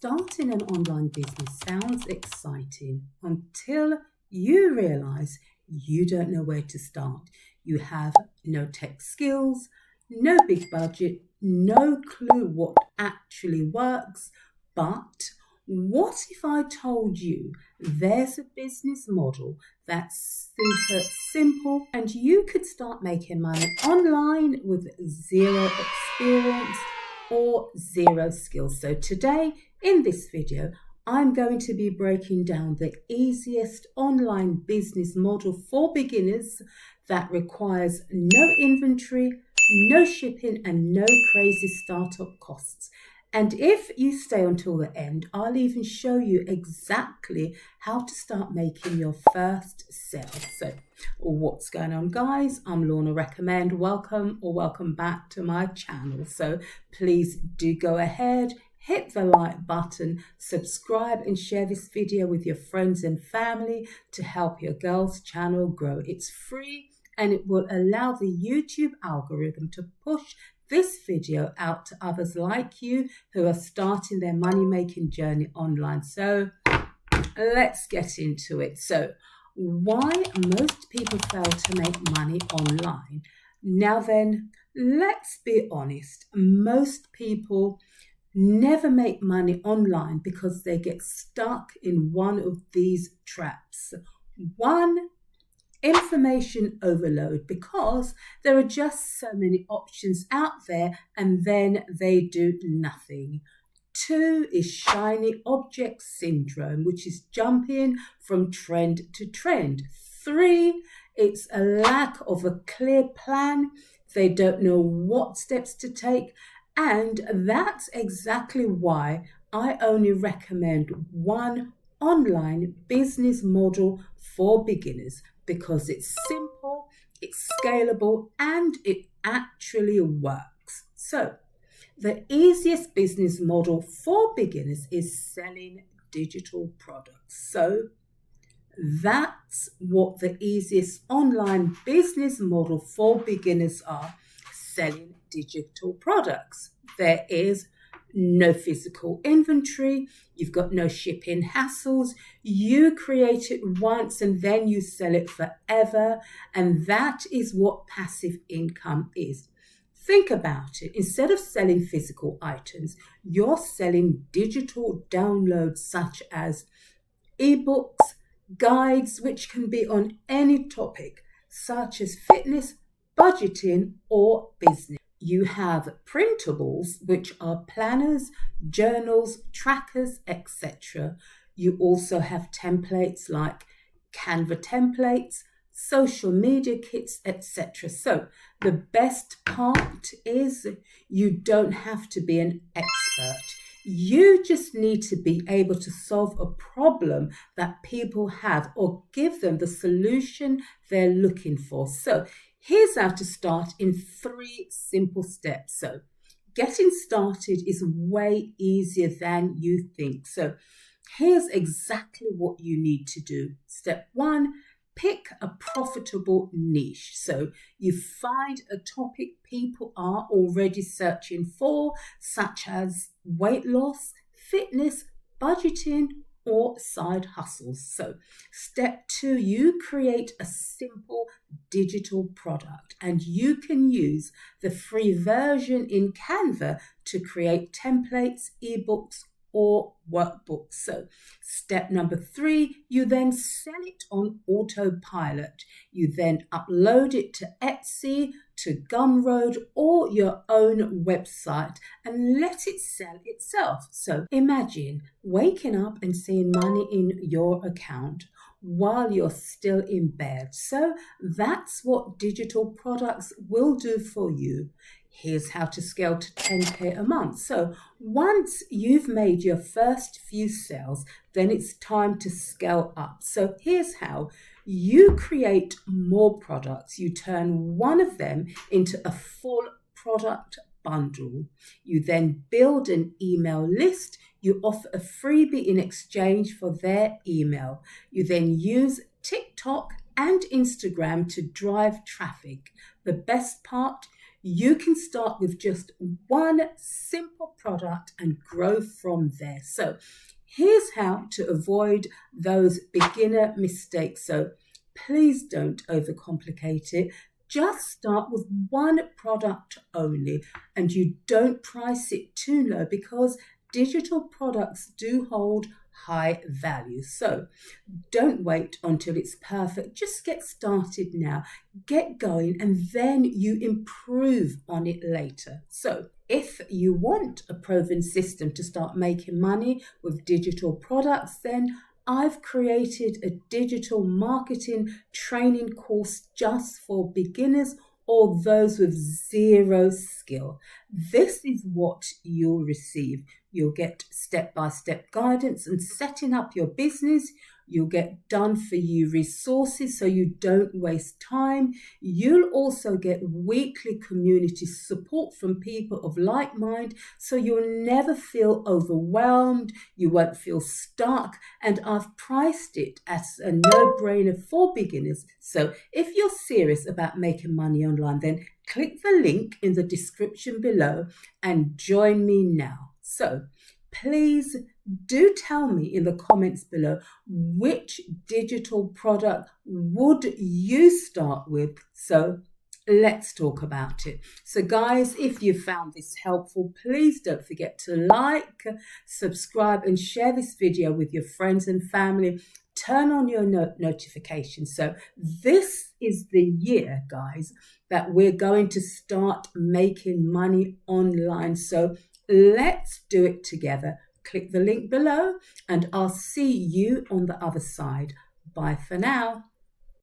Starting an online business sounds exciting until you realize you don't know where to start. You have no tech skills, no big budget, no clue what actually works. But what if I told you there's a business model that's super simple and you could start making money online with zero experience or zero skills? So today in this video, I'm going to be breaking down the easiest online business model for beginners that requires no inventory, no shipping, and no crazy startup costs. And if you stay until the end, I'll even show you exactly how to start making your first sale. So what's going on, guys? I'm Lorna Recommend. Welcome back to my channel. So please do go ahead, hit the like button, subscribe and share this video with your friends and family to help your girl's channel grow. It's free and it will allow the YouTube algorithm to push this video out to others like you who are starting their money-making journey online. So let's get into it. So why most people fail to make money online? Now then, let's be honest. Most people never make money online because they get stuck in one of these traps. One, information overload, because there are just so many options out there and then they do nothing. Two is shiny object syndrome, which is jumping from trend to trend. Three, it's a lack of a clear plan. They don't know what steps to take. And that's exactly why I only recommend one online business model for beginners, because it's simple, it's scalable, and it actually works. So the easiest business model for beginners is selling digital products. So that's what the easiest online business model for beginners are: selling digital products. There is no physical inventory, you've got no shipping hassles, you create it once and then you sell it forever, and that is what passive income is. Think about it. Instead of selling physical items, you're selling digital downloads such as ebooks, guides, which can be on any topic such as fitness, budgeting, or business. You have printables, which are planners, journals, trackers, etc. You also have templates like Canva templates, social media kits, etc. So the best part is you don't have to be an expert. You just need to be able to solve a problem that people have or give them the solution they're looking for. So here's how to start in 3 simple steps. So getting started is way easier than you think. So here's exactly what you need to do. Step 1, pick a profitable niche. So you find a topic people are already searching for, such as weight loss, fitness, budgeting, or side hustles. So step 2, you create a simple digital product, and you can use the free version in Canva to create templates, ebooks, or workbooks. So step number 3, you then sell it on autopilot. You then upload it to Etsy, to Gumroad, or your own website and let it sell itself. So imagine waking up and seeing money in your account while you're still in bed. So that's what digital products will do for you. Here's how to scale to 10K a month. So once you've made your first few sales, then it's time to scale up. So here's how. You create more products. You turn one of them into a full product bundle. You then build an email list. You offer a freebie in exchange for their email. You then use TikTok and Instagram to drive traffic. The best part, You can start with just one simple product and grow from there. So here's how to avoid those beginner mistakes. So please don't overcomplicate it. Just start with one product only, and you don't price it too low because digital products do hold high value. So don't wait until it's perfect. Just get started now. Get going, and then you improve on it later. So if you want a proven system to start making money with digital products, then I've created a digital marketing training course just for beginners or those with zero skill. This is what you'll receive. You'll get step-by-step guidance and setting up your business. You'll get done for you resources so you don't waste time. You'll also get weekly community support from people of like mind, so you'll never feel overwhelmed. You won't feel stuck. And I've priced it as a no-brainer for beginners. So if you're serious about making money online, then click the link in the description below and join me now. So please do tell me in the comments below, which digital product would you start with? So let's talk about it. So guys, if you found this helpful, please don't forget to like, subscribe, and share this video with your friends and family. Turn on your notifications. So this is the year, guys, that we're going to start making money online. So let's do it together. Click the link below and I'll see you on the other side. Bye for now.